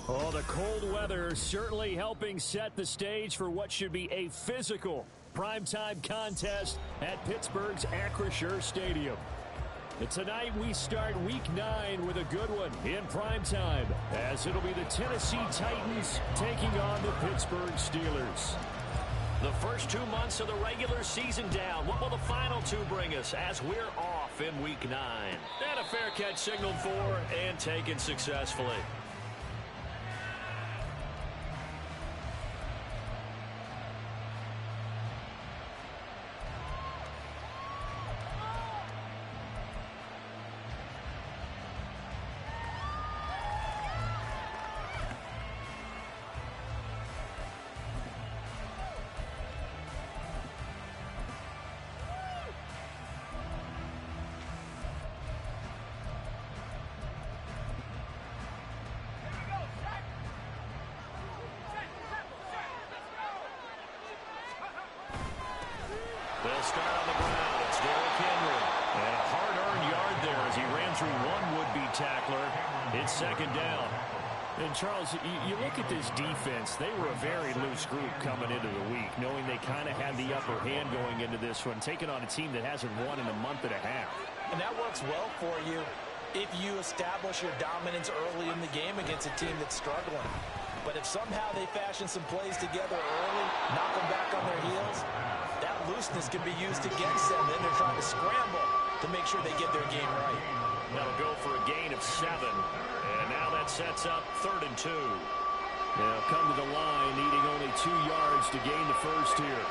Oh, the cold weather certainly helping set the stage for what should be a physical primetime contest at Pittsburgh's Acrisure Stadium. And tonight we start Week 9 with a good one in primetime, as it'll be the Tennessee Titans taking on the Pittsburgh Steelers. The first 2 months of the regular season down. What will the final two bring us as we're off in Week 9? And a fair catch signaled for and taken successfully. They'll start on the ground. It's Derrick Henry. And a hard-earned yard there as he ran through one would-be tackler. It's second down. And, Charles, you look at this defense. They were a very loose group coming into the week, knowing they kind of had the upper hand going into this one, taking on a team that hasn't won in a month and a half. And that works well for you if you establish your dominance early in the game against a team that's struggling. But if somehow they fashion some plays together early, knock them back on their heels, that looseness can be used against them. Then they're trying to scramble to make sure they get their game right. That'll go for a gain of 7. And now that sets up 3rd and 2. They'll come to the line needing only 2 yards to gain the first here.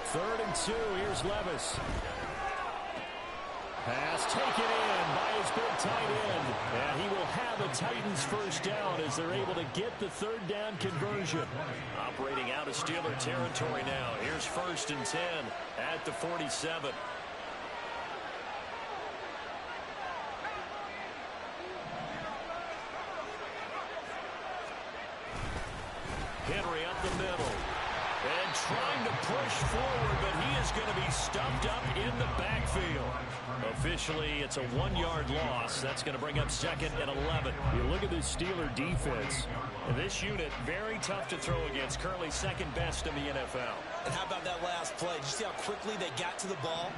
Third and 2. Here's Levis. Pass taken in by his big tight end. And he will have a Titans first down as they're able to get the 3rd down conversion. Operating out of Steeler territory now. Here's 1st and 10 at the 47. Henry up the middle. And trying to push forward, but he is going to be stuffed up in the backfield. Officially, it's a 1-yard loss. That's going to bring up 2nd and 11. You look at this Steeler defense. This unit, very tough to throw against. Currently 2nd best in the NFL. And how about that last play? Did you see how quickly they got to the ball?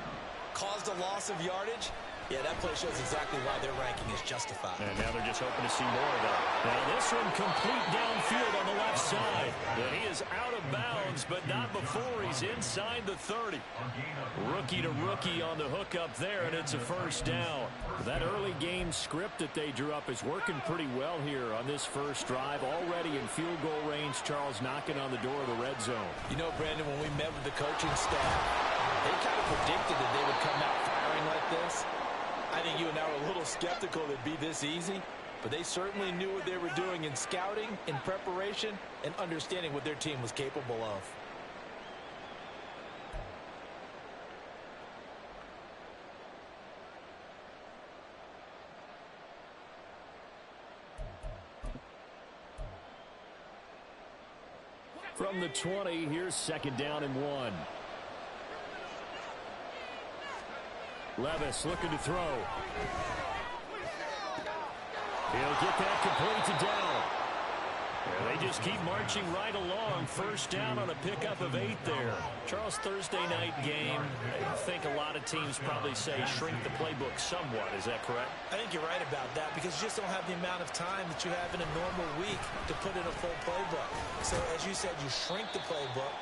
Caused a loss of yardage? Yeah, that play shows exactly why their ranking is justified. And now they're just hoping to see more of that. Now this one complete downfield on the left side. And he is out of bounds, but not before he's inside the 30. Rookie to rookie on the hook up there, and it's a first down. That early game script that they drew up is working pretty well here on this first drive. Already in field goal range, Charles knocking on the door of the red zone. You know, Brandon, when we met with the coaching staff, they kind of predicted that they would come out firing like this. I think you and I were a little skeptical it'd be this easy, but they certainly knew what they were doing in scouting, in preparation, and understanding what their team was capable of. From the 20, here's 2nd down and 1. Levis looking to throw. He'll get that complete to Dell. They just keep marching right along. First down on a pickup of 8 there. Charles, Thursday night game, I think a lot of teams probably say shrink the playbook somewhat. Is that correct? I think you're right about that because you just don't have the amount of time that you have in a normal week to put in a full playbook. So, as you said, you shrink the playbook.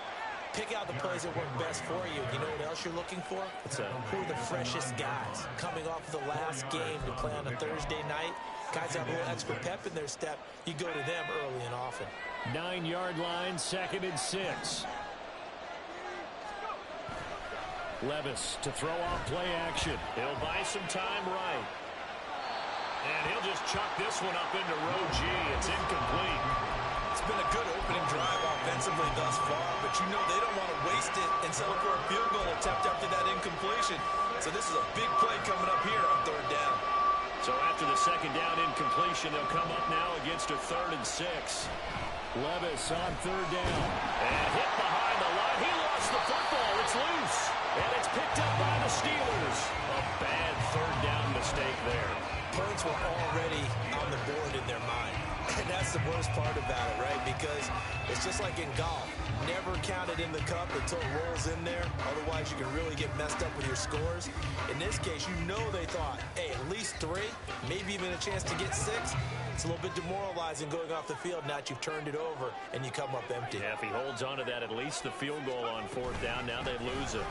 Pick out the plays that work best for you. You know what else you're looking for? What's that? Who are the freshest guys coming off of the last game to play on a Thursday night? Guys have a little extra pep in their step. You go to them early and often. 9-yard line, 2nd and 6. Levis to throw off play action. He'll buy some time right. And he'll just chuck this one up into row G. It's incomplete. It's been a good opening drive offensively thus far, but you know they don't want to waste it and settle for a field goal attempt after that incompletion. So this is a big play coming up here on 3rd down. So after the second down incompletion, they'll come up now against a 3rd and 6. Levis on 3rd down. And hit behind the line. He lost the football. It's loose. And it's picked up by the Steelers. A bad 3rd down mistake there. Points were already on the board in their mind. And that's the worst part about it, right? Because it's just like in golf. Never count it in the cup until it rolls in there. Otherwise, you can really get messed up with your scores. In this case, you know they thought, hey, at least 3, maybe even a chance to get 6. It's a little bit demoralizing going off the field now that you've turned it over and you come up empty. Yeah, if he holds on to that, at least the field goal on 4th down. Now they lose it.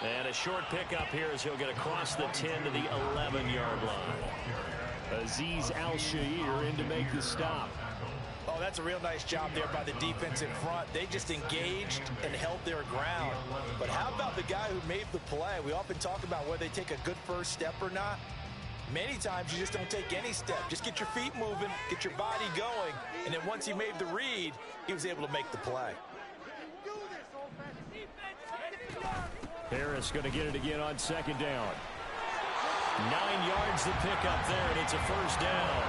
And a short pickup here as he'll get across the 10 to the 11-yard line. Azeez Al-Shaair in to make the stop. Oh, that's a real nice job there by the defense in front. They just engaged and held their ground. But how about the guy who made the play? We often talk about whether they take a good first step or not. Many times you just don't take any step. Just get your feet moving, get your body going, and then once he made the read, he was able to make the play. Harris going to get it again on 2nd down. 9 yards the pickup there, and it's a 1st down.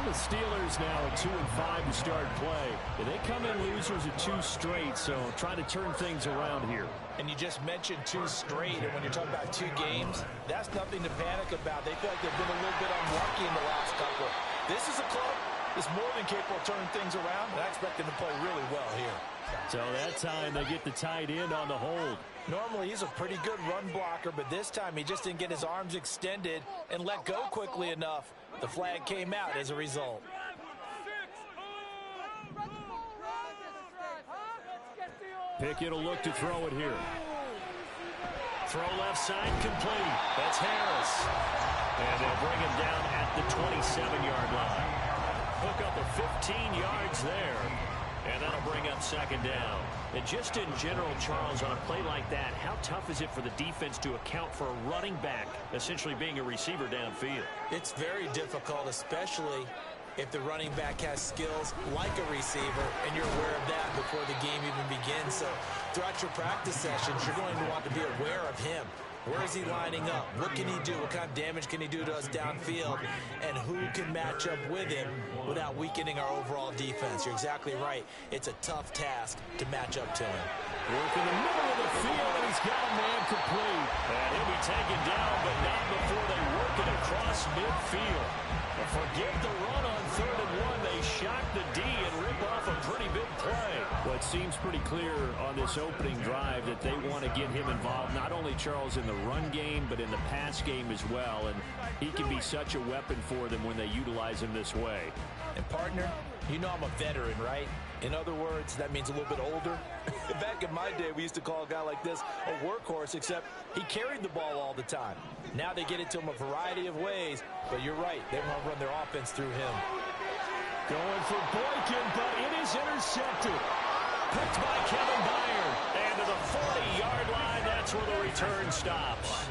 The Steelers now at 2-5 to start play. They come in losers at 2 straight, so trying to turn things around here. And you just mentioned 2 straight, and when you're talking about 2 games, that's nothing to panic about. They feel like they've been a little bit unlucky in the last couple. This is a club that's more than capable of turning things around, and I expect them to play really well here. So that time they get the tight end on the hold. Normally he's a pretty good run blocker, but this time he just didn't get his arms extended and let go quickly enough. The flag came out as a result. Pickett will look to throw it here. Throw left side complete. That's Harris. And they'll bring him down at the 27-yard line. Hook up of 15 yards there. And that'll bring up 2nd down. And just in general, Charles, on a play like that, how tough is it for the defense to account for a running back essentially being a receiver downfield? It's very difficult, especially if the running back has skills like a receiver, and you're aware of that before the game even begins. So throughout your practice sessions, you're going to want to be aware of him. Where is he lining up? What can he do? What kind of damage can he do to us downfield? And who can match up with him without weakening our overall defense? You're exactly right. It's a tough task to match up to him. Work in the middle of the field, and he's got a man complete. And he'll be taken down, but not before they work it across midfield. Forget the run on 3rd and 1. They shock the D and rip off a pretty big play. Well, it seems pretty clear on this opening drive that they want to get him involved, not only, Charles, in the run game, but in the pass game as well. And he can be such a weapon for them when they utilize him this way. And, partner, you know I'm a veteran, right? In other words, that means a little bit older. Back in my day, we used to call a guy like this a workhorse, except he carried the ball all the time. Now they get it to him a variety of ways, but you're right. They want to run their offense through him. Going for Boykin, but it is intercepted. Picked by Kevin Byard. And to the 40-yard line, that's where the return stops.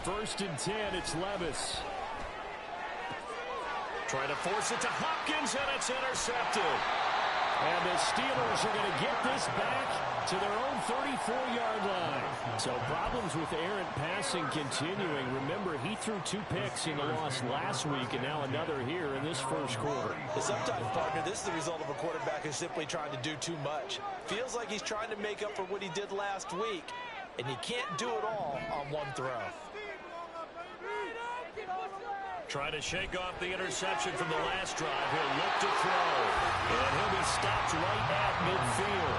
First and 10, it's Levis. Trying to force it to Hopkins, and it's intercepted. And the Steelers are going to get this back to their own 34-yard line. So problems with errant passing continuing. Remember, he threw 2 picks in the loss last week, and now another here in this first quarter. Sometimes, partner, this is the result of a quarterback who's simply trying to do too much. Feels like he's trying to make up for what he did last week, and you can't do it all on one throw. Trying to shake off the interception from the last drive. He'll look to throw. And he'll be stopped right at midfield.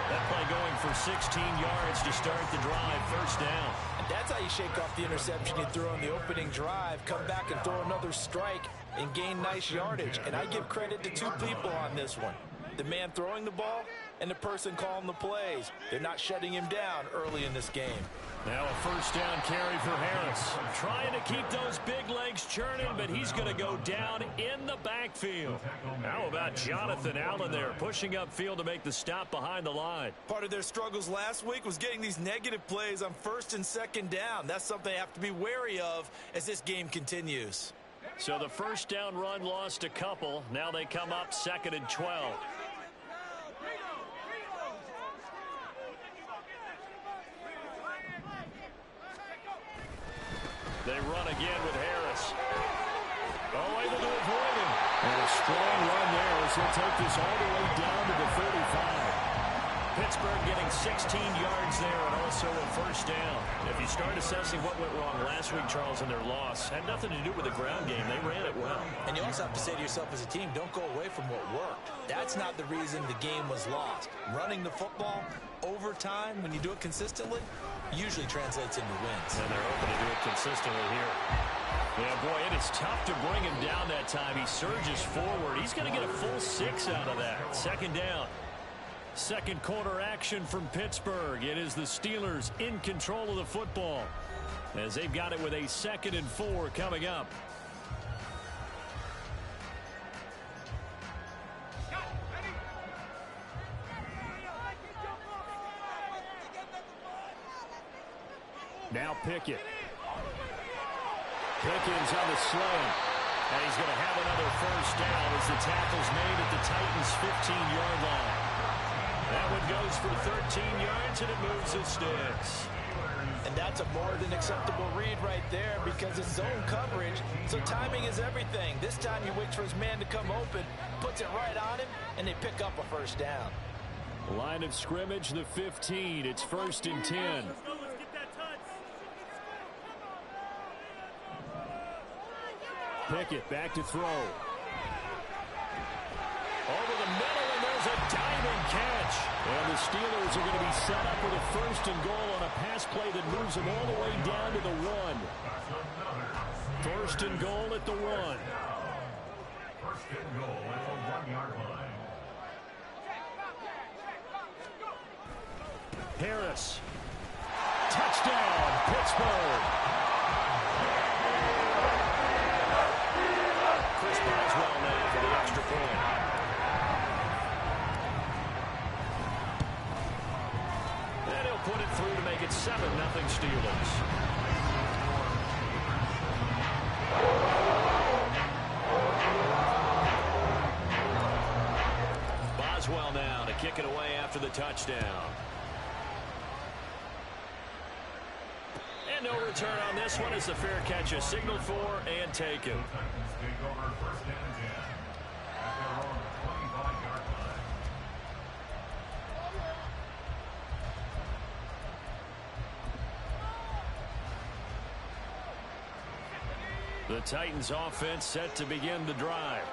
That play going for 16 yards to start the drive. First down. And that's how you shake off the interception you threw on the opening drive. Come back and throw another strike and gain nice yardage. And I give credit to 2 people on this one. The man throwing the ball and the person calling the plays. They're not shutting him down early in this game. Now a first down carry for Harris. Trying to keep those big legs churning, but he's going to go down in the backfield. How about Jonathan Allen there, pushing upfield to make the stop behind the line? Part of their struggles last week was getting these negative plays on first and second down. That's something they have to be wary of as this game continues. So the first down run lost a couple. Now they come up 2nd and 12. They run again with Harris. Oh, able to avoid him. And a strong run there as he'll take this all the way down to the 35. Pittsburgh getting 16 yards there and also a first down. If you start assessing what went wrong last week, Charles, in their loss, had nothing to do with the ground game. They ran it well. And you also have to say to yourself as a team, don't go away from what worked. That's not the reason the game was lost. Running the football over time, when you do it consistently, usually translates into wins. And they're open to do it consistently here. Yeah, boy, it is tough to bring him down that time. He surges forward. He's going to get a full 6 out of that. 2nd down. Second quarter action from Pittsburgh. It is the Steelers in control of the football as they've got it with a 2nd and 4 coming up. Now Pickett. Pickens on the slant. And he's going to have another first down as the tackle's made at the Titans' 15-yard line. That one goes for 13 yards, and it moves the sticks. And that's a more than acceptable read right there because it's zone coverage, so timing is everything. This time he waits for his man to come open, puts it right on him, and they pick up a first down. Line of scrimmage, the 15. It's 1st and 10. Pickett back to throw. Over the middle, and there's a diving catch. And the Steelers are going to be set up with a 1st and goal on a pass play that moves them all the way down to the 1. 1st and goal at the 1. 1st and goal at the 1-yard line. Harris. Touchdown, Pittsburgh. Chris Boswell now for the extra point. And he'll put it through to make it 7-0 Steelers. Boswell now to kick it away after the touchdown. And no return on this one as the fair catch is signaled for and taken. The Titans offense set to begin the drive.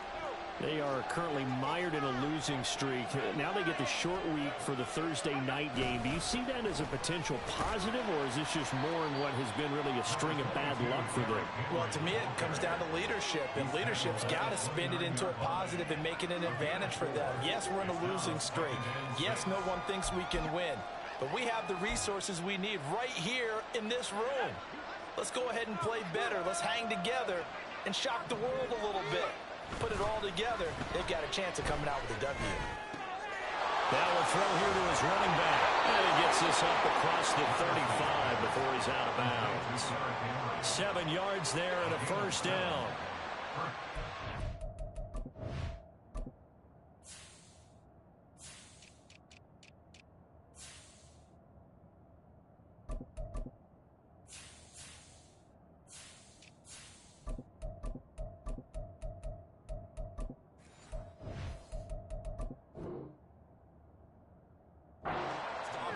They are currently mired in a losing streak. Now they get the short week for the Thursday night game. Do you see that as a potential positive, or is this just more in what has been really a string of bad luck for them? Well, to me, it comes down to leadership, and leadership's got to spin it into a positive and make it an advantage for them. Yes, we're in a losing streak. Yes, no one thinks we can win, but we have the resources we need right here in this room. Let's go ahead and play better. Let's hang together and shock the world a little bit. Put it all together, they've got a chance of coming out with a W. Now a throw here to his running back. And he gets this up across the 35 before he's out of bounds. 7 yards there and a first down.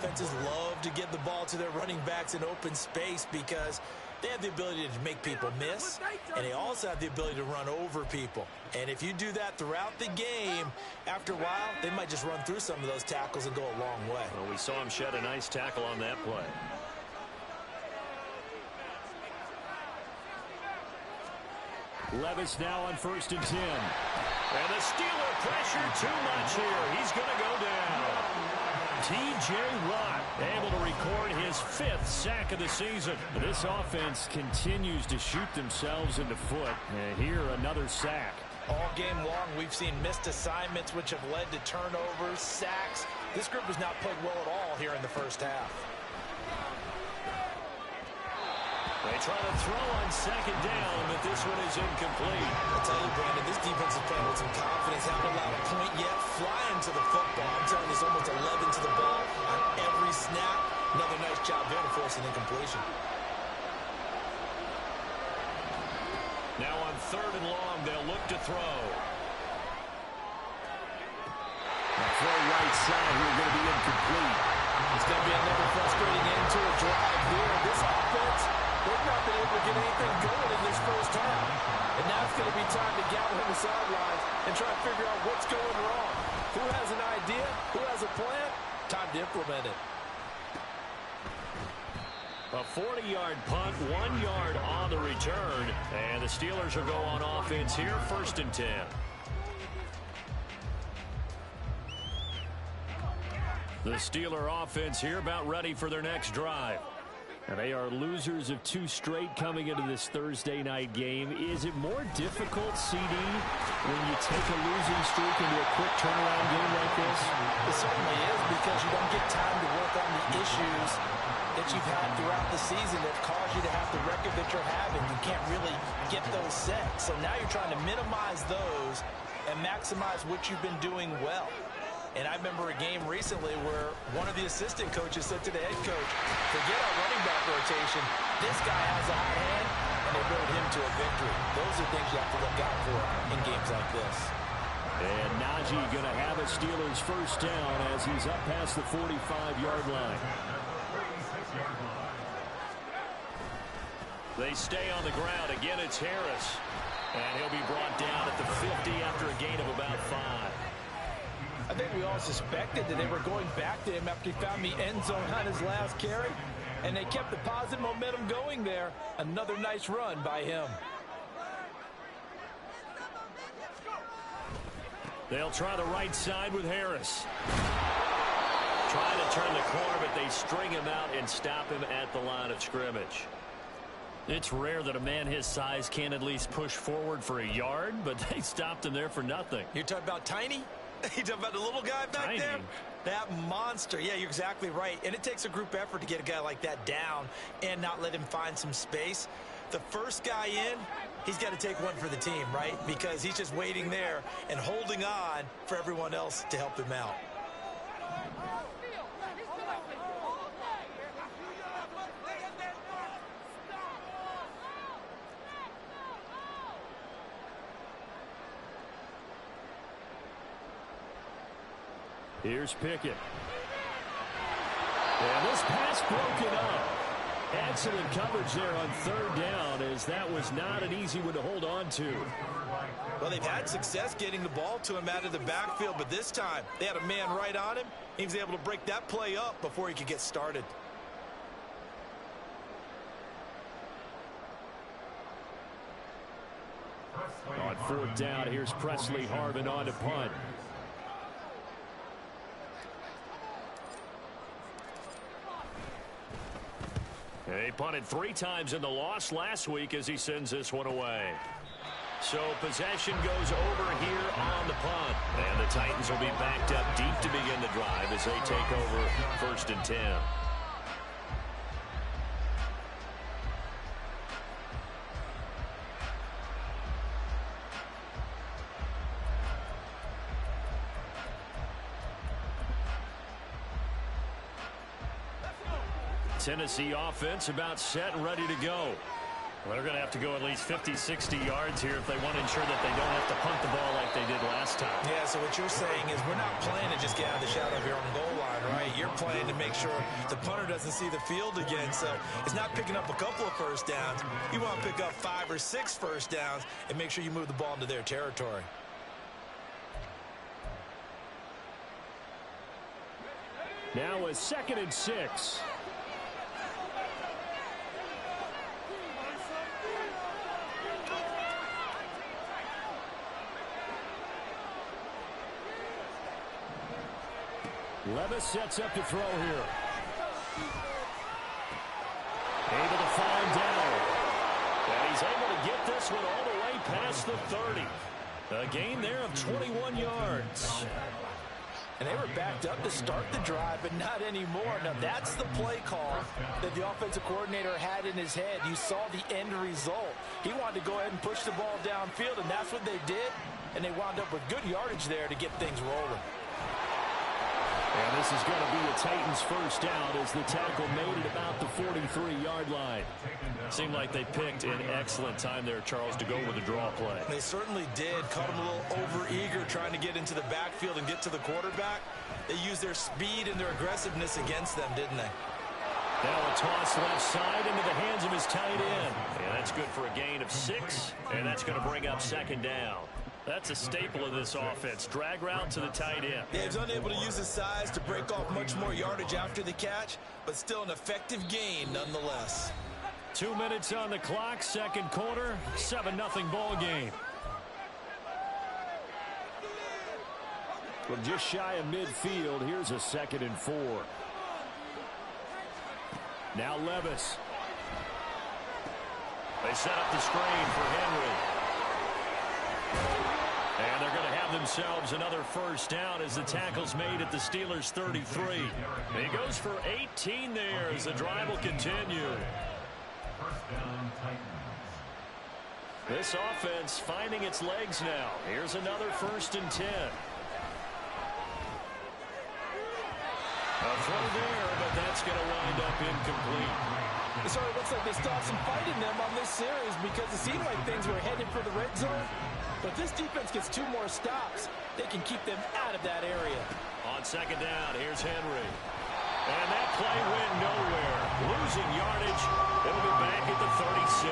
Offenses love to give the ball to their running backs in open space because they have the ability to make people miss, and they also have the ability to run over people. And if you do that throughout the game, after a while, they might just run through some of those tackles and go a long way. Well, we saw him shed a nice tackle on that play. Levis now on 1st and 10. And the Steeler pressure too much here. He's going to go down. T.J. Watt able to record his 5th sack of the season. This offense continues to shoot themselves in the foot. And here, another sack. All game long, we've seen missed assignments, which have led to turnovers, sacks. This group has not played well at all here in the first half. They try to throw on 2nd down, but this one is incomplete. I'll tell you, Brandon, this defense is playing with some confidence. Haven't allowed a point yet. Flying to the football. I'm telling you, it's almost 11 to the ball on every snap. Another nice job there to force an incompletion. Now on 3rd and long, they'll look to throw. Throw right side here going to be incomplete. It's going to be another frustrating end to a drive here. This offense, they've not been able to get anything going in this first half. And now it's going to be time to gather on the sidelines and try to figure out what's going wrong. Who has an idea? Who has a plan? Time to implement it. A 40-yard punt, 1 yard on the return. And the Steelers will go on offense here, 1st and 10. The Steeler offense here about ready for their next drive. And they are losers of 2 straight coming into this Thursday night game. Is it more difficult, CD, when you take a losing streak into a quick turnaround game like this? It certainly is, because you don't get time to work on the issues that you've had throughout the season that cause you to have the record that you're having. You can't really get those set. So now you're trying to minimize those and maximize what you've been doing well. And I remember a game recently where one of the assistant coaches said to the head coach, forget our running back rotation. This guy has a hot hand, and they rode him to a victory. Those are things you have to look out for in games like this. And Najee going to have a Steelers 1st down as he's up past the 45-yard line. They stay on the ground. Again, it's Harris. And he'll be brought down at the 50 after a gain of about 5. I think we all suspected that they were going back to him after he found the end zone on his last carry, and they kept the positive momentum going there. Another nice run by him. They'll try the right side with Harris. Trying to turn the corner, but they string him out and stop him at the line of scrimmage. It's rare that a man his size can at least push forward for a yard, but they stopped him there for nothing. You're talking about Tiny? You talking about the little guy back there? That monster. Yeah, you're exactly right. And it takes a group effort to get a guy like that down and not let him find some space. The first guy in, he's got to take one for the team, right? Because he's just waiting there and holding on for everyone else to help him out. Here's Pickett. And this pass broken up. Excellent coverage there on 3rd down, as that was not an easy one to hold on to. Well, they've had success getting the ball to him out of the backfield, but this time they had a man right on him. He was able to break that play up before he could get started. On 4th down, here's Presley Harvin on to punt. He punted 3 times in the loss last week as he sends this one away. So possession goes over here on the punt. And the Titans will be backed up deep to begin the drive as they take over 1st and 10. Tennessee offense about set and ready to go. Well, they're going to have to go at least 50, 60 yards here if they want to ensure that they don't have to punt the ball like they did last time. Yeah, so what you're saying is we're not playing to just get out of the shadow of your own goal line, right? You're playing to make sure the punter doesn't see the field again. So it's not picking up a couple of first downs. You want to pick up 5 or 6 first downs and make sure you move the ball into their territory. Now a 2nd and 6. Levis sets up to throw here. Able to find down. And he's able to get this one all the way past the 30. A gain there of 21 yards. And they were backed up to start the drive, but not anymore. Now, that's the play call that the offensive coordinator had in his head. You saw the end result. He wanted to go ahead and push the ball downfield, and that's what they did. And they wound up with good yardage there to get things rolling. And this is going to be a Titans first down as the tackle made it about the 43-yard line. Seemed like they picked an excellent time there, Charles, to go with the draw play. They certainly did. Caught them a little over-eager trying to get into the backfield and get to the quarterback. They used their speed and their aggressiveness against them, didn't they? Now a toss left side into the hands of his tight end. And that's good for a gain of 6, and that's going to bring up second down. That's a staple of this offense. Drag route to the tight end. Yeah, he's unable to use his size to break off much more yardage after the catch, but still an effective gain nonetheless. 2 minutes on the clock, second quarter, 7-0 ball game. From just shy of midfield, here's a 2nd and 4. Now Levis. They set up the screen for Henry. And they're going to have themselves another first down as the tackle's made at the Steelers' 33. He goes for 18 there as the drive will continue. This offense finding its legs now. Here's another 1st and 10. A throw there, but that's going to wind up incomplete. It sort of looks like they stopped some fight in them on this series because it seemed like things were headed for the red zone. But this defense gets 2 more stops. They can keep them out of that area. On second down, here's Henry. And that play went nowhere. Losing yardage. It'll be back at the 36.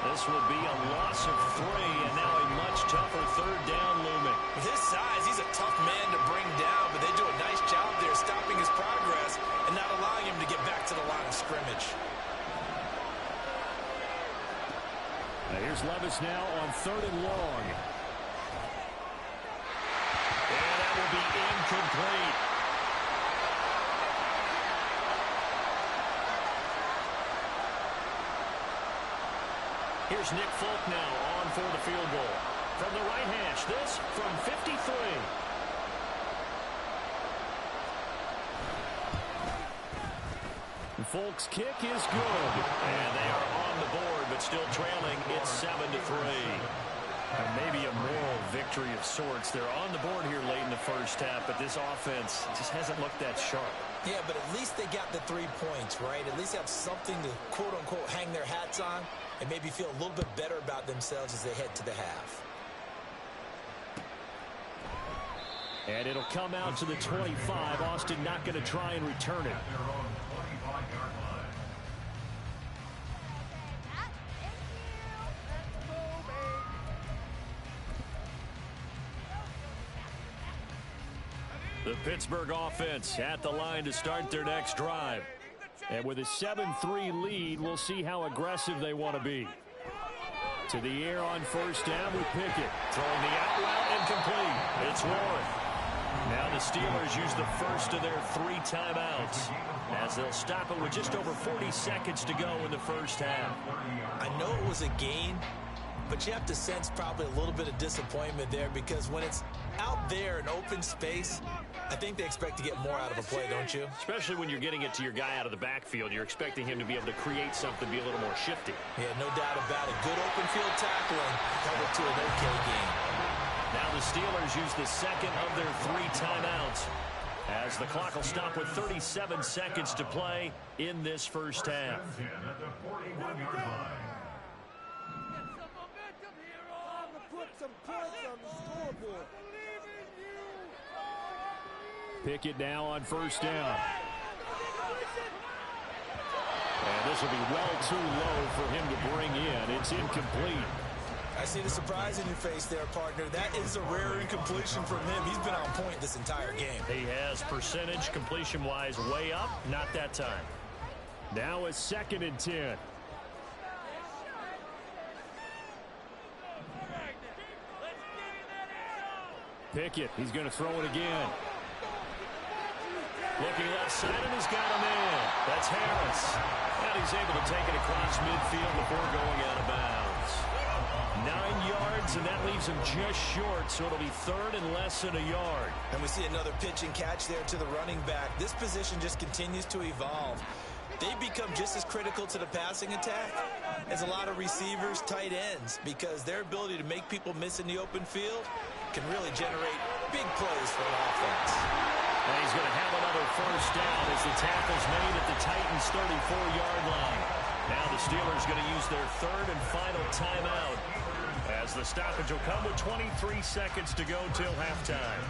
This will be a loss of 3, and now a much tougher 3rd down looming. With his size, he's a tough man to bring down, but they do a nice job there stopping his progress and not allowing him to get back to the line of scrimmage. Now here's Levis now on 3rd and long. And that will be incomplete. Here's Nick Folk now on for the field goal. From the right hash, this from 53. Folk's kick is good. And they are on the board, but still trailing. It's 7-3. And maybe a moral victory of sorts. They're on the board here late in the first half, but this offense just hasn't looked that sharp. Yeah, but at least they got the 3 points, right? At least have something to, quote-unquote, hang their hats on and maybe feel a little bit better about themselves as they head to the half. And it'll come out to the 25. Austin not going to try and return it. The Pittsburgh offense at the line to start their next drive. And with a 7-3 lead, we'll see how aggressive they want to be. To the air on first down with Pickett. Throwing the out route incomplete. It's Warren. Now the Steelers use the first of their 3 timeouts as they'll stop it with just over 40 seconds to go in the first half. I know it was a gain, but you have to sense probably a little bit of disappointment there because when it's out there in open space, I think they expect to get more out of a play, don't you? Especially when you're getting it to your guy out of the backfield. You're expecting him to be able to create something, be a little more shifty. Yeah, no doubt about it. Good open field tackling covered to an okay game. Now the Steelers use the second of their 3 timeouts as the clock will stop with 37 seconds to play in this first half. Pickett now on first down. And this will be well too low for him to bring in. It's incomplete. I see the surprise in your face there, partner. That is a rare incompletion from him. He's been on point this entire game. He has percentage completion-wise way up. Not that time. Now a 2nd and 10. Pickett, he's going to throw it again. Looking left side, and he's got him in. That's Harris. And he's able to take it across midfield before going out of bounds. 9 yards, and that leaves him just short, so it'll be third and less than a yard. And we see another pitch and catch there to the running back. This position just continues to evolve. They become just as critical to the passing attack as a lot of receivers, tight ends, because their ability to make people miss in the open field can really generate big plays for an offense. And he's going to have another first down as the tackle's made at the Titans' 34-yard line. Now the Steelers going to use their third and final timeout, as the stoppage will come with 23 seconds to go till halftime.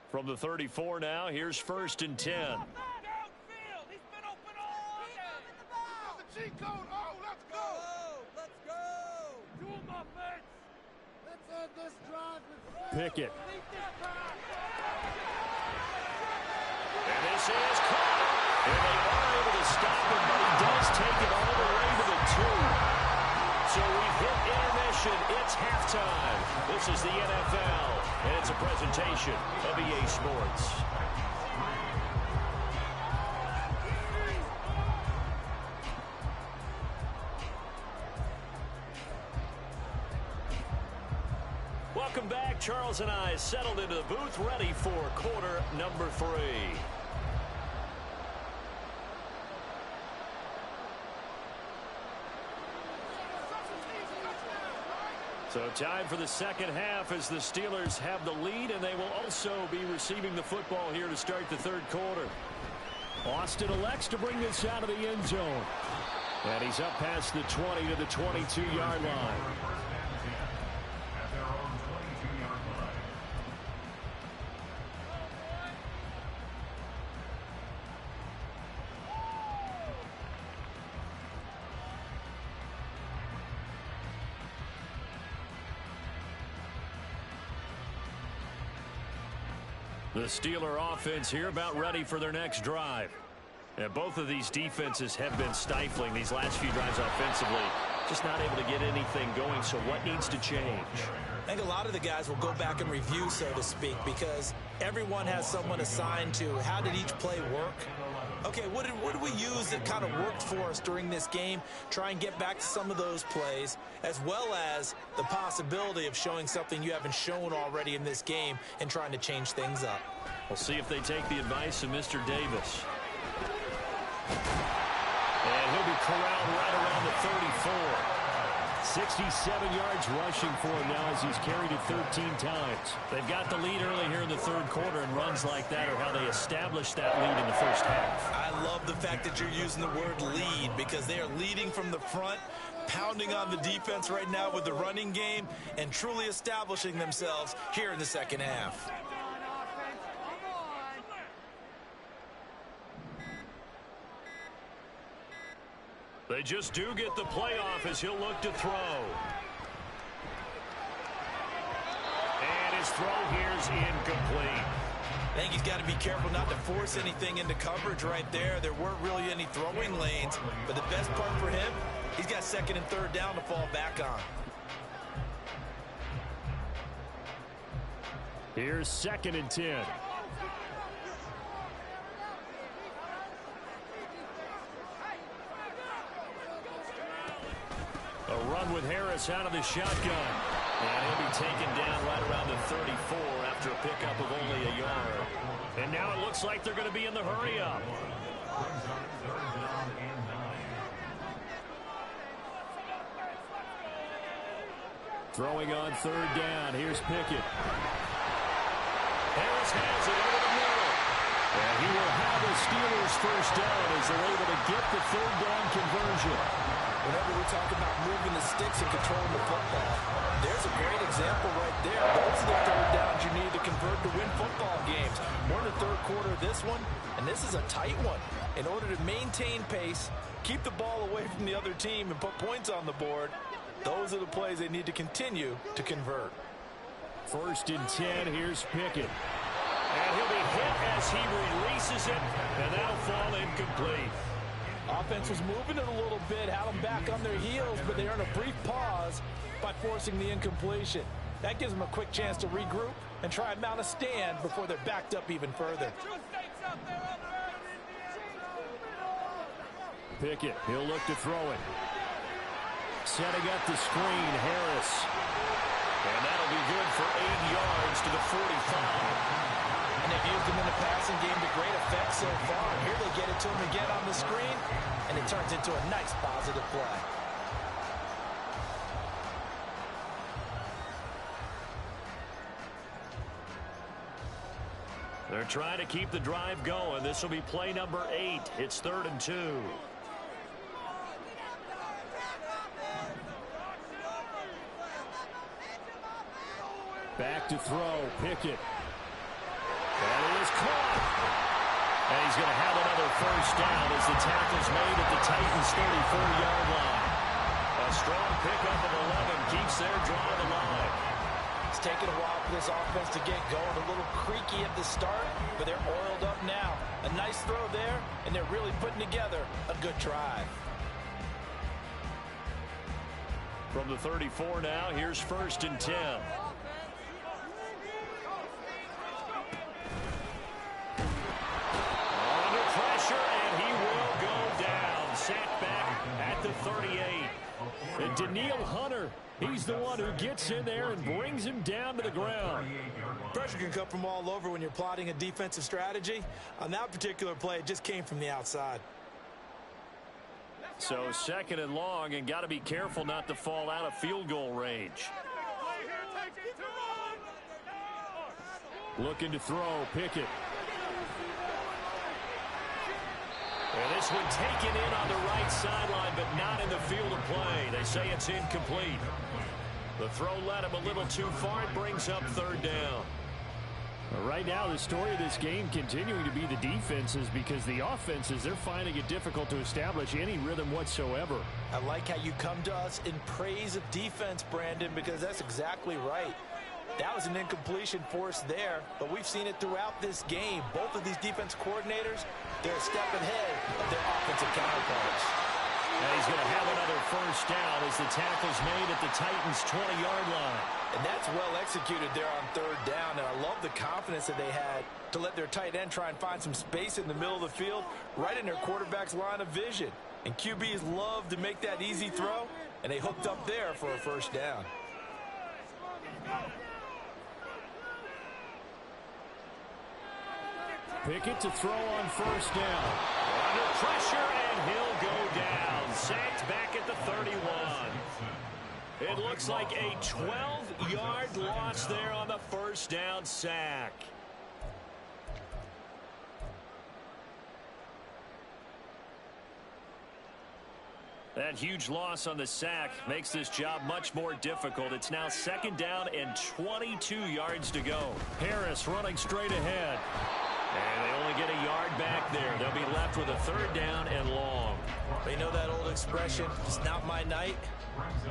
From the 34 now, here's 1st and 10. Pickett. And this is caught. And they are able to stop him, but he does take it all the way to the 2. So we've hit intermission. It's halftime. This is the NFL, and it's a presentation of EA Sports. Welcome back. Charles and I settled into the booth, ready for quarter number 3. So time for the second half as the Steelers have the lead, and they will also be receiving the football here to start the third quarter. Austin elects to bring this out of the end zone. And he's up past the 20 to the 22-yard line. The Steeler offense here about ready for their next drive. And both of these defenses have been stifling these last few drives offensively. Just not able to get anything going, so what needs to change? I think a lot of the guys will go back and review, so to speak, because everyone has someone assigned to how did each play work. Okay, what did we use that kind of worked for us during this game? Try and get back to some of those plays, as well as the possibility of showing something you haven't shown already in this game and trying to change things up. We'll see if they take the advice of Mr. Davis. And he'll be corralled right around the 34. 67 yards rushing for him now as he's carried it 13 times. They've got the lead early here in the third quarter, and runs like that are how they establish that lead in the first half. I love the fact that you're using the word lead, because they are leading from the front, pounding on the defense right now with the running game, and truly establishing themselves here in the second half. They just do get the playoff as he'll look to throw. And his throw here's incomplete. I think he's got to be careful not to force anything into coverage right there. There weren't really any throwing lanes, but the best part for him, he's got second and third down to fall back on. Here's 2nd and 10. A run with Harris out of the shotgun. And he'll be taken down right around the 34 after a pickup of only a yard. And now it looks like they're going to be in the hurry-up. Throwing on 3rd down. Here's Pickett. Harris has it over the middle. And he will have the Steelers first down as they're able to get the 3rd down conversion. Whenever we talk about moving the sticks and controlling the football, there's a great example right there. Those are the 3rd downs you need to convert to win football games. We're in the third quarter of this one, and this is a tight one. In order to maintain pace, keep the ball away from the other team, and put points on the board, those are the plays they need to continue to convert. 1st and 10, here's Pickett. And he'll be hit as he releases it, and that'll fall incomplete. Offense was moving it a little bit, had them back on their heels, but they earned a brief pause by forcing the incompletion. That gives them a quick chance to regroup and try and mount a stand before they're backed up even further. Pickett, he'll look to throw it. Setting up the screen, Harris. And that'll be good for 8 yards to the 45. And they've used him in the passing game to great effect so far. Here they get it to him again on the screen, and it turns into a nice positive play. They're trying to keep the drive going. This will be play number 8. It's 3rd and 2. Back to throw, Pickett. And it is caught. And he's going to have another 1st down as the tackle's made at the Titans' 34-yard line. A strong pickup of 11 keeps their drive alive. It's taken a while for this offense to get going. A little creaky at the start, but they're oiled up now. A nice throw there, and they're really putting together a good drive. From the 34 now, here's 1st and 10. And he will go down. Sacked back at the 38. And Daniil Hunter, he's the one who gets in there and brings him down to the ground. Pressure can come from all over when you're plotting a defensive strategy. On that particular play, it just came from the outside. So 2nd and long, and got to be careful not to fall out of field goal range. Looking to throw, Pickett. And this one taken in on the right sideline, but not in the field of play. They say it's incomplete. The throw led him a little too far. It brings up 3rd down. Right now, the story of this game continuing to be the defenses, because the offenses, they're finding it difficult to establish any rhythm whatsoever. I like how you come to us in praise of defense, Brandon, because that's exactly right. That was an incompletion forced there, but we've seen it throughout this game. Both of these defense coordinators, they're a step ahead of their offensive counterparts. And he's going to have another 1st down as the tackle's made at the Titans' 20-yard line. And that's well executed there on 3rd down, and I love the confidence that they had to let their tight end try and find some space in the middle of the field, right in their quarterback's line of vision. And QBs love to make that easy throw, and they hooked up there for a 1st down. Pickett to throw on 1st down. Under pressure, and he'll go down. Sacked back at the 31. It looks like a 12-yard loss there on the 1st down sack. That huge loss on the sack makes this job much more difficult. It's now 2nd down and 22 yards to go. Harris running straight ahead. And they only get a yard back there. They'll be left with a 3rd down and long. They know that old expression, it's not my night.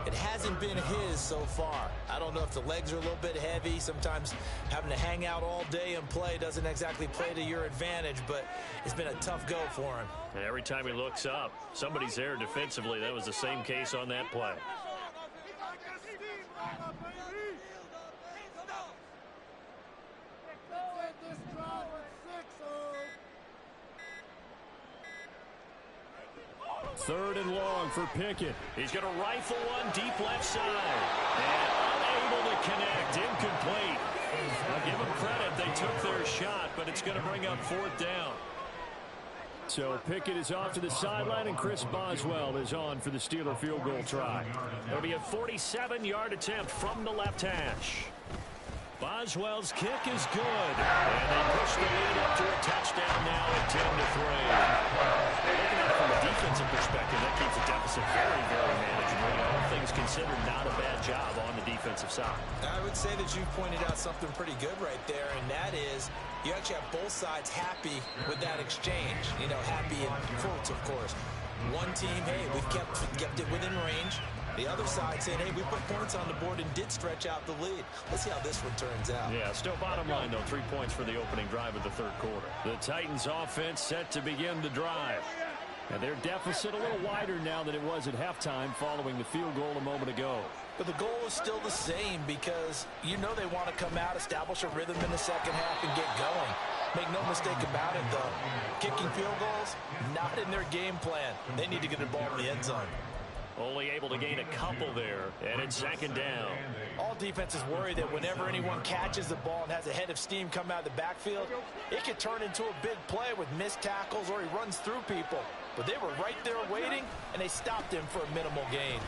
It hasn't been his so far. I don't know if the legs are a little bit heavy. Sometimes having to hang out all day and play doesn't exactly play to your advantage, but it's been a tough go for him. And every time he looks up, somebody's there defensively. That was the same case on that play. Third and long for Pickett. He's going to rifle one deep left side. And unable to connect. Incomplete. I'll give them credit. They took their shot, but it's going to bring up 4th down. So Pickett is off to the sideline, and Chris Boswell is on for the Steeler field goal try. It'll be a 47-yard attempt from the left hash. Boswell's kick is good. And they push the lead up to a touchdown now at 10-3. Looking at it from a defensive perspective, that keeps the deficit very, very manageable. All things considered, not a bad job on the defense. offensive side. I would say that you've pointed out something pretty good right there, and that is you actually have both sides happy with that exchange. You know, happy in quotes, of course. One team, hey, we've kept it within range. The other side saying, hey, we put points on the board and did stretch out the lead. Let's see how this one turns out. Yeah, still bottom line, though, 3 points for the opening drive of the third quarter. The Titans offense set to begin the drive. And their deficit a little wider now than it was at halftime following the field goal a moment ago. But the goal is still the same because you know they want to come out, establish a rhythm in the second half, and get going. Make no mistake about it, though. Kicking field goals, not in their game plan. They need to get the ball in the end zone. Only able to gain a couple there, and it's second down. All defenses worry that whenever anyone catches the ball and has a head of steam come out of the backfield, it could turn into a big play with missed tackles or he runs through people. But they were right there waiting, and they stopped him for a minimal gain.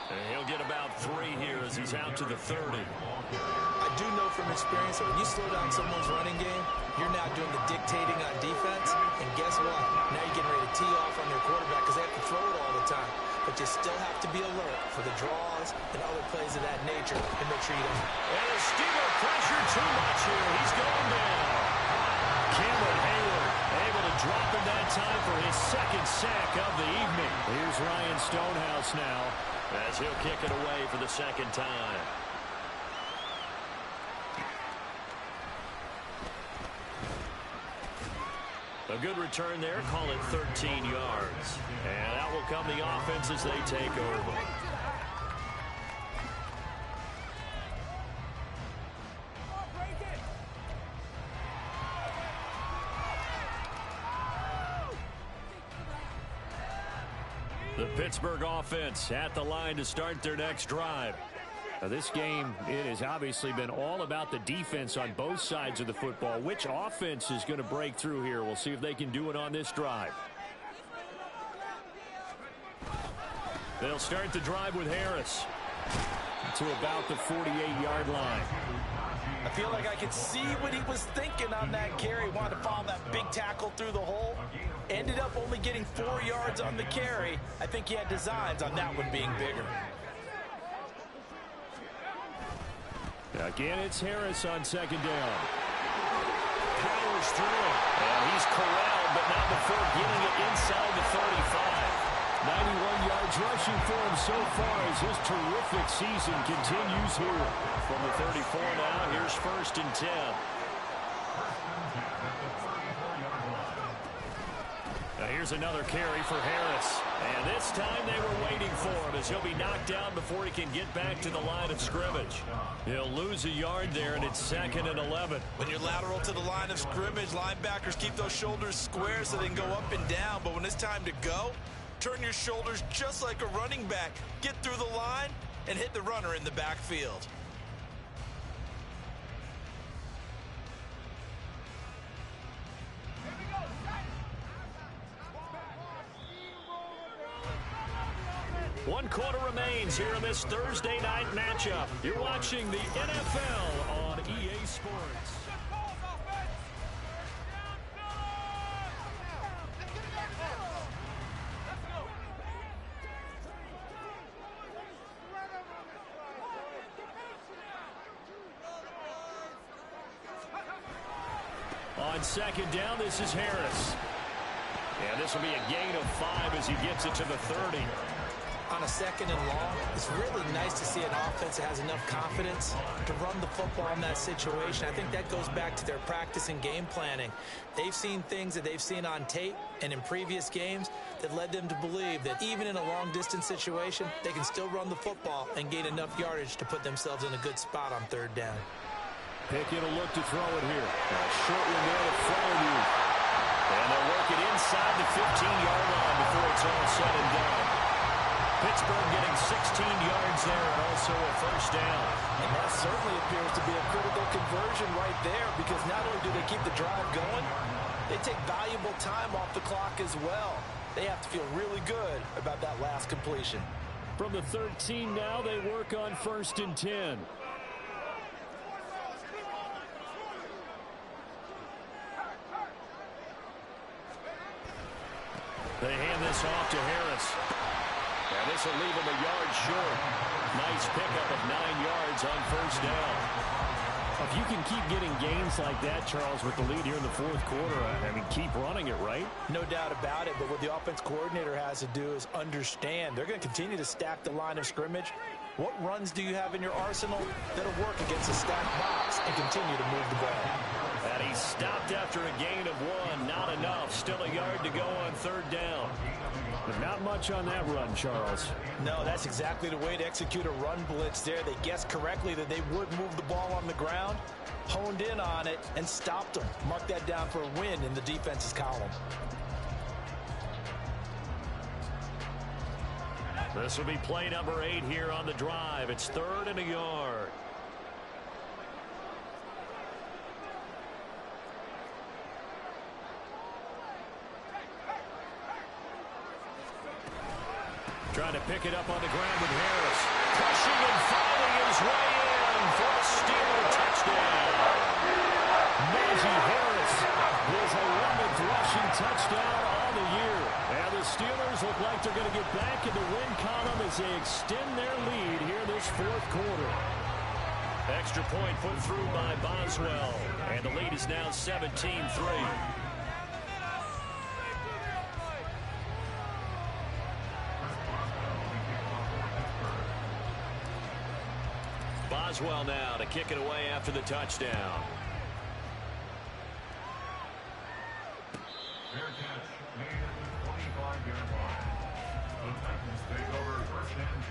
And he'll get about 3 here as he's out to the 30. I do know from experience that when you slow down someone's running game, you're now doing the dictating on defense. And guess what? Now you're getting ready to tee off on your quarterback because they have to throw it all the time. But you still have to be alert for the draws and other plays of that nature and make sure you don't. And the Steeler pressure too much here. He's going down. Cameron Hayward able to drop him that time for his second sack of the evening. Here's Ryan Stonehouse now, as he'll kick it away for the second time. A good return there, call it 13 yards. And out will come the offense as they take over. the Pittsburgh offense at the line to start their next drive. Now, this game, it has obviously been all about the defense on both sides of the football. Which offense is going to break through here? We'll see if they can do it on this drive. They'll start the drive with Harris to about the 48-yard line. I feel like I could see what he was thinking on that carry. Wanted to follow that big tackle through the hole. Ended up only getting 4 yards on the carry. I think he had designs on that one being bigger. Again, it's Harris on second down. Powers through it. And he's corralled, but not before getting it inside the 35. 91 yards rushing for him so far as his terrific season continues here. From the 34 now, here's 1st and 10. Now here's another carry for Harris. And this time they were waiting for him as he'll be knocked down before he can get back to the line of scrimmage. He'll lose a yard there, and it's 2nd and 11. When you're lateral to the line of scrimmage, linebackers keep those shoulders square so they can go up and down. But when it's time to go, turn your shoulders just like a running back. Get through the line and hit the runner in the backfield. One quarter remains here in this Thursday night matchup. You're watching the NFL on EA Sports. On second down, this is Harris. And this will be a gain of 5 as he gets it to the 30. On a 2nd and long, it's really nice to see an offense that has enough confidence to run the football in that situation. I think that goes back to their practice and game planning. They've seen things that they've seen on tape and in previous games that led them to believe that even in a long-distance situation, they can still run the football and gain enough yardage to put themselves in a good spot on 3rd down. Pickett will look to throw it here. A short one there to Fedz. And they'll work it inside the 15-yard line before it's all said and done. Pittsburgh getting 16 yards there and also a 1st down. And that certainly appears to be a critical conversion right there because not only do they keep the drive going, they take valuable time off the clock as well. They have to feel really good about that last completion. From the 13 now, they work on 1st and 10. They hand this off to Harris. And this will leave him a yard short. nice pickup of 9 yards on first down. If you can keep getting gains like that, Charles, with the lead here in the fourth quarter, I mean, keep running it, right? No doubt about it, but what the offense coordinator has to do is understand they're going to continue to stack the line of scrimmage. What runs do you have in your arsenal that'll work against a stacked box and continue to move the ball? And he stopped after a gain of 1. Not enough. Still a yard to go on third down. But not much on that run, Charles. No, that's exactly the way to execute a run blitz there. They guessed correctly that they would move the ball on the ground, honed in on it, and stopped them. Mark that down for a win in the defense's column. This will be play number 8 here on the drive. It's 3rd and a yard. Trying to pick it up on the ground with Harris. Pushing and finding his way in for a Steeler touchdown. Najee Harris, his 11th rushing touchdown on the year. And the Steelers look like they're going to get back in the win column as they extend their lead here this fourth quarter. Extra point put through by Boswell. And the lead is now 17-3. Boswell now to kick it away after the touchdown. Fair catch made at the 25-yard line. The Titans take over 1st and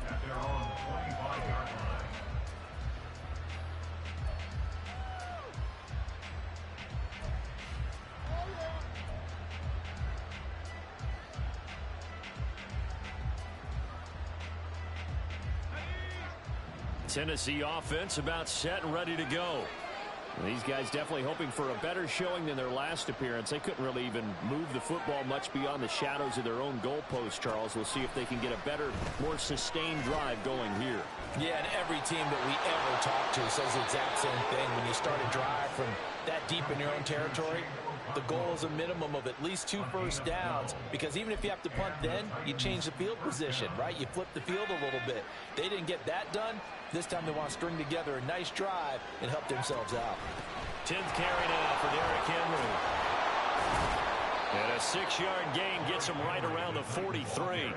10 at their own 25-yard line. Tennessee offense about set and ready to go. These guys definitely hoping for a better showing than their last appearance. They couldn't really even move the football much beyond the shadows of their own goalpost, Charles. We'll see if they can get a better, more sustained drive going here. Yeah, and every team that we ever talk to says the exact same thing. When you start a drive from that deep in your own territory, the goal is a minimum of at least 2 first downs, because even if you have to punt then, you change the field position, right? You flip the field a little bit. They didn't get that done. This time they want to string together a nice drive and help themselves out. 10th carry now for Derrick Henry. And a 6-yard gain gets him right around the 43.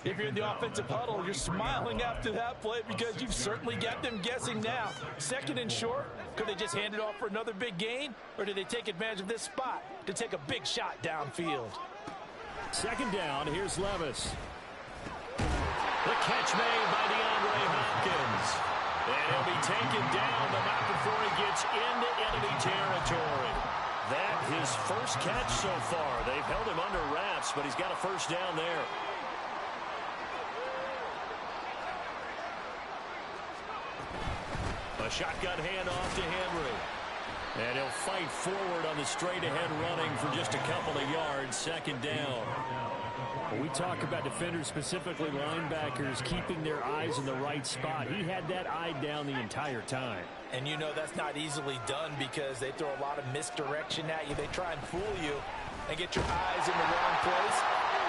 If you're in the offensive huddle, you're smiling after that play because you've certainly got them guessing now. 2nd and short, could they just hand it off for another big gain? Or did they take advantage of this spot to take a big shot downfield? 2nd down, here's Levis. The catch made by DeAndre Hopkins. And he'll be taken down, but not before he gets into enemy territory. That his first catch so far. They've held him under wraps, but he's got a first down there. A shotgun handoff to Henry. And he'll fight forward on the straight-ahead running for just a couple of yards. 2nd down. When we talk about defenders, specifically linebackers, keeping their eyes in the right spot. He had that eye down the entire time. And you know that's not easily done because they throw a lot of misdirection at you. They try and fool you and get your eyes in the wrong place.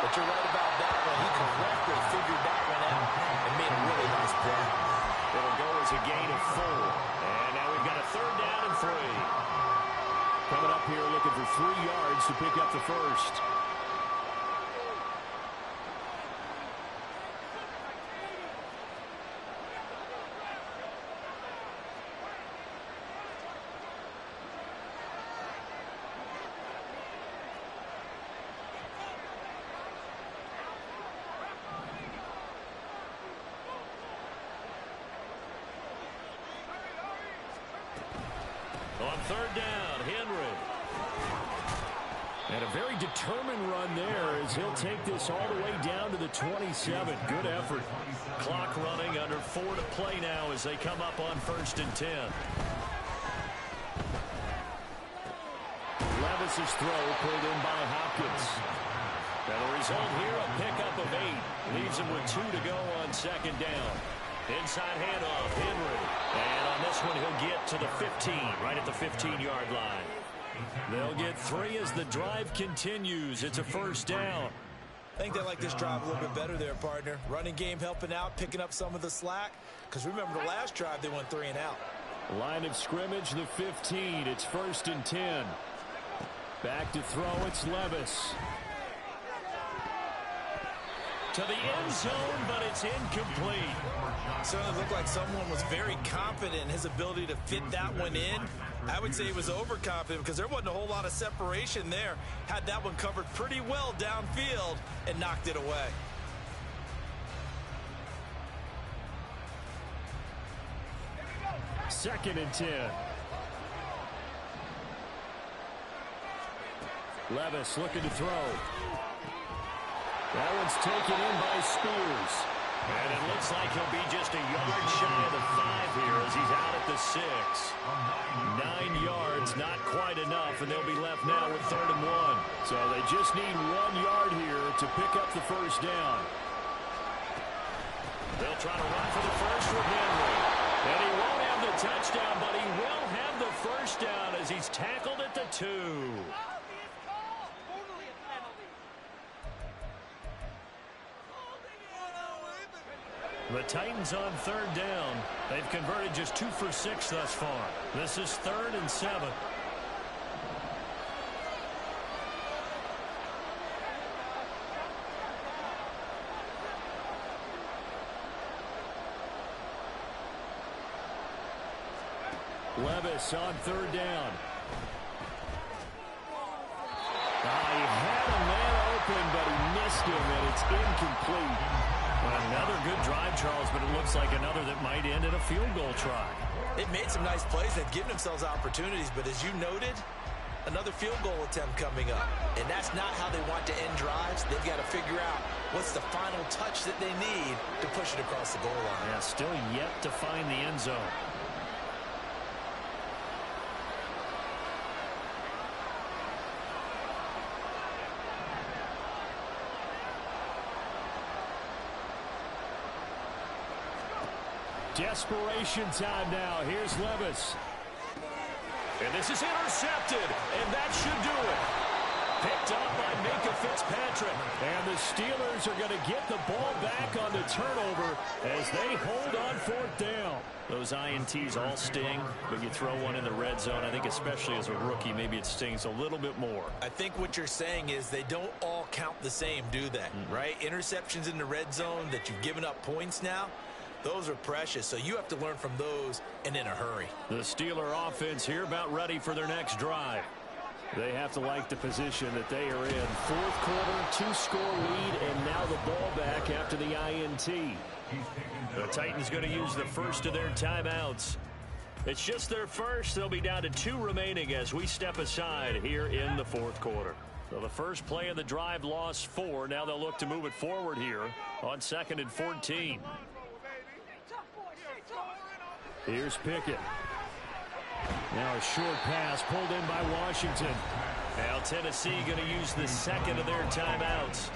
But you're right about that one. He correctly figured that one out and made a really nice play. It'll go as a gain of 4. And now we've got a 3rd down and 3. Coming up here looking for 3 yards to pick up the first. On 3rd down, Henry. And a very determined run there as he'll take this all the way down to the 27. Good effort. Clock running, under 4 to play now as they come up on 1st and 10. Levis's throw pulled in by Hopkins. And the result here, a pickup of 8. Leaves him with 2 to go on 2nd down. Inside handoff, Henry. And on this one, he'll get to the 15, right at the 15-yard line. They'll get 3 as the drive continues. It's a first down. I think they like this drive a little bit better there, partner. Running game helping out, picking up some of the slack. Because remember the last drive, they went 3 and out. Line of scrimmage, the 15. It's 1st and 10. Back to throw, it's Levis. To the end zone, but it's incomplete. Certainly looked like someone was very confident in his ability to fit that one in. I would say he was overconfident because there wasn't a whole lot of separation there. Had that one covered pretty well downfield and knocked it away. Second and 10. Levis looking to throw. That one's taken in by Spears. And it looks like he'll be just a yard shy of the 5 here as he's out at the 6. 9 yards, not quite enough, and they'll be left now with 3rd and 1. So they just need 1 yard here to pick up the first down. They'll try to run for the first with Henry. And he won't have the touchdown, but he will have the first down as he's tackled at the 2. The Titans on 3rd down. They've converted just 2 for 6 thus far. This is 3rd and 7. Levis on 3rd down. He had a man open, but he missed him, and it's incomplete. Another good drive, Charles, but it looks like another that might end in a field goal try. They've made some nice plays. They've given themselves opportunities, but as you noted, another field goal attempt coming up. And that's not how they want to end drives. They've got to figure out what's the final touch that they need to push it across the goal line. Yeah, still yet to find the end zone. Desperation time now. Here's Levis. And this is intercepted, and that should do it. Picked up by Minka Fitzpatrick. And the Steelers are going to get the ball back on the turnover as they hold on 4th down. Those INTs all sting, but you throw one in the red zone. I think especially as a rookie, maybe it stings a little bit more. I think what you're saying is they don't all count the same, do they? Right? Interceptions in the red zone that you've given up points now, those are precious, so you have to learn from those and in a hurry. The Steeler offense here about ready for their next drive. They have to like the position that they are in. 4th quarter, 2-score lead, and now the ball back after the INT. The Titans going to use the first of their timeouts. It's just their first. They'll be down to 2 remaining as we step aside here in the 4th quarter. So the first play of the drive lost 4. Now they'll look to move it forward here on 2nd and 14. Here's Pickett. Now a short pass pulled in by Washington. Now Tennessee going to use the second of their timeouts.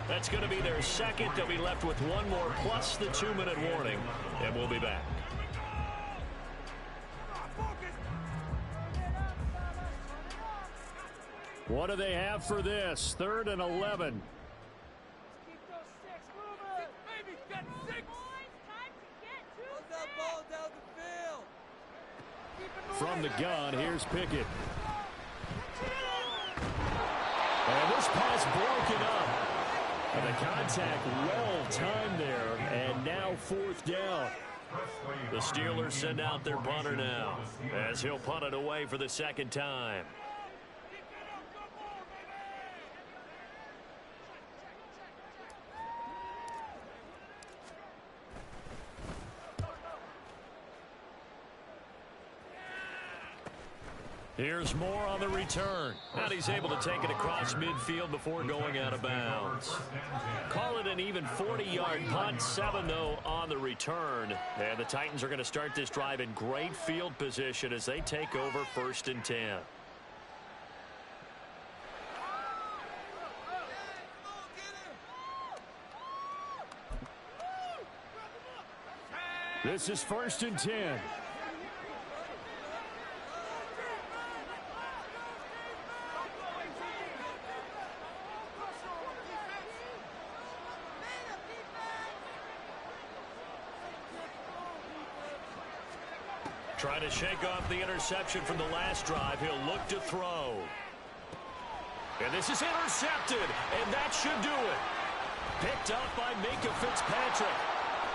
That's going to be their second. They'll be left with 1 more plus the 2-minute warning, and we'll be back. What do they have for this? 3rd and 11. From the gun, here's Pickett. And this pass broken up. And the contact well timed there. And now 4th down. The Steelers send out their punter now as he'll punt it away for the 2nd time. Here's Moore on the return. And he's able to take it across midfield before going out of bounds. Call it an even 40-yard punt. 7, though, on the return. And the Titans are going to start this drive in great field position as they take over 1st and 10. This is 1st and 10. Trying to shake off the interception from the last drive. He'll look to throw. And this is intercepted, and that should do it. Picked up by Minka Fitzpatrick.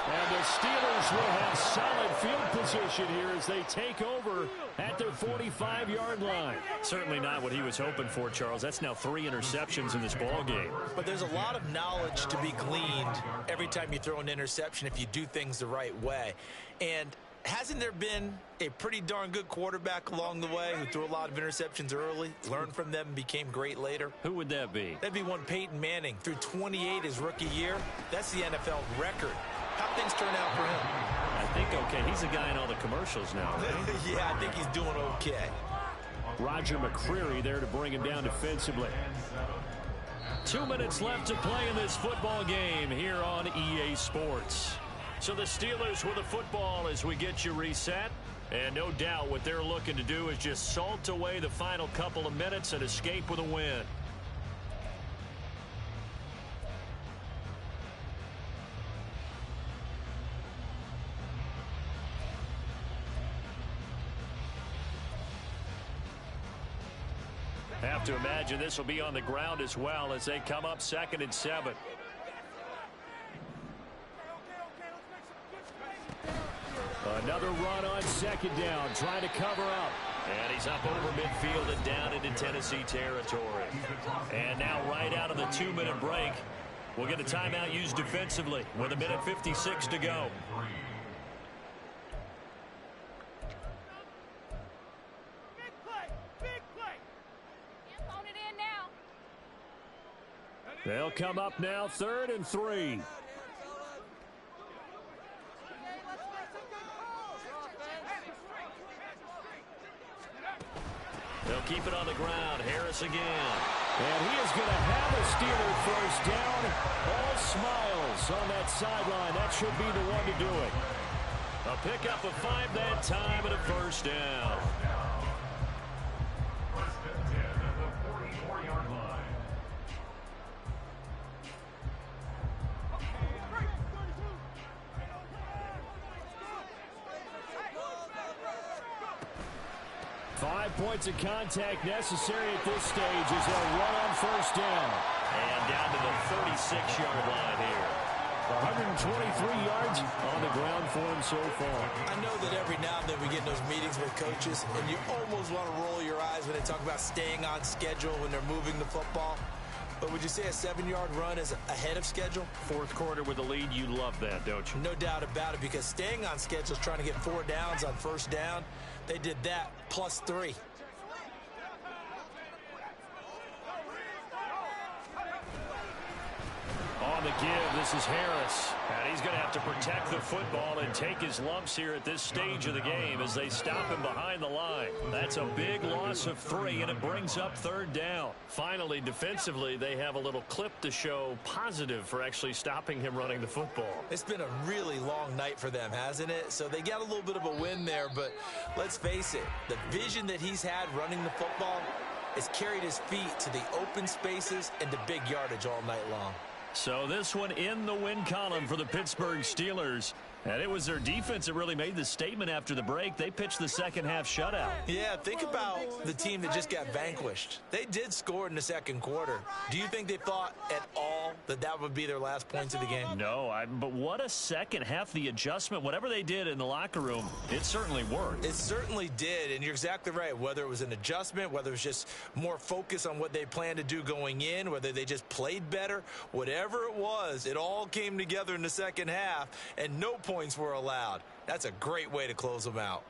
And the Steelers will have solid field position here as they take over at their 45-yard line. Certainly not what he was hoping for, Charles. That's now 3 interceptions in this ball game. But there's a lot of knowledge to be gleaned every time you throw an interception if you do things the right way. And hasn't there been a pretty darn good quarterback along the way who threw a lot of interceptions early, learned from them, and became great later? Who would that be? That'd be one Peyton Manning. Threw 28 his rookie year. That's the NFL record. How'd things turn out for him? I think okay. He's the guy in all the commercials now, right? Yeah, I think he's doing okay. Roger McCreary there to bring him down defensively. 2 minutes left to play in this football game here on EA Sports. So the Steelers with the football as we get you reset. And no doubt what they're looking to do is just salt away the final couple of minutes and escape with a win. Have to imagine this will be on the ground as well as they come up 2nd and 7. Another run on 2nd down, trying to cover up. And he's up over midfield and down into Tennessee territory. And now right out of the 2-minute break, we'll get a timeout used defensively with 1:56 to go. They'll come up now 3rd and 3. They'll keep it on the ground. Harris again. And he is going to have a Steeler first down. All smiles on that sideline. That should be the one to do it. A pickup of 5 that time and a first down. Points of contact necessary at this stage as they'll run on first down. And down to the 36-yard line here. 123 yards on the ground for him so far. I know that every now and then we get in those meetings with coaches, and you almost want to roll your eyes when they talk about staying on schedule when they're moving the football. But would you say a 7-yard run is ahead of schedule? 4th quarter with the lead, you love that, don't you? No doubt about it, because staying on schedule is trying to get 4 downs on first down. They did that plus 3. On the give, this is Harris. And he's going to have to protect the football and take his lumps here at this stage of the game as they stop him behind the line. That's a big loss of 3, and it brings up 3rd down. Finally, defensively, they have a little clip to show positive for actually stopping him running the football. It's been a really long night for them, hasn't it? So they got a little bit of a win there, but let's face it, the vision that he's had running the football has carried his feet to the open spaces and to big yardage all night long. So this one in the win column for the Pittsburgh Steelers. And it was their defense that really made the statement after the break. They pitched the second half shutout. Yeah, think about the team that just got vanquished. They did score in the 2nd quarter. Do you think they thought at all that that would be their last points of the game? No, but what a second half. The adjustment, whatever they did in the locker room, it certainly worked. It certainly did, and you're exactly right. Whether it was an adjustment, whether it was just more focus on what they planned to do going in, whether they just played better, whatever it was, it all came together in the second half, and no points were allowed. That's a great way to close them out.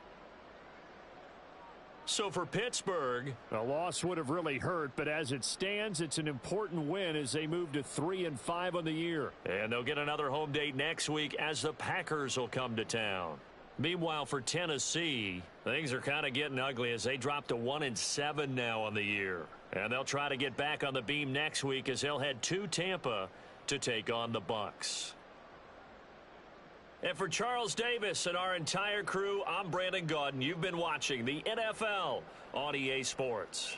So for Pittsburgh, a loss would have really hurt, but as it stands, it's an important win as they move to 3-5 on the year. And they'll get another home date next week as the Packers will come to town. Meanwhile, for Tennessee, things are kind of getting ugly as they drop to 1-7 now on the year. And they'll try to get back on the beam next week as they'll head to Tampa to take on the Bucs. And for Charles Davis and our entire crew, I'm Brandon Gaudin. You've been watching the NFL on EA Sports.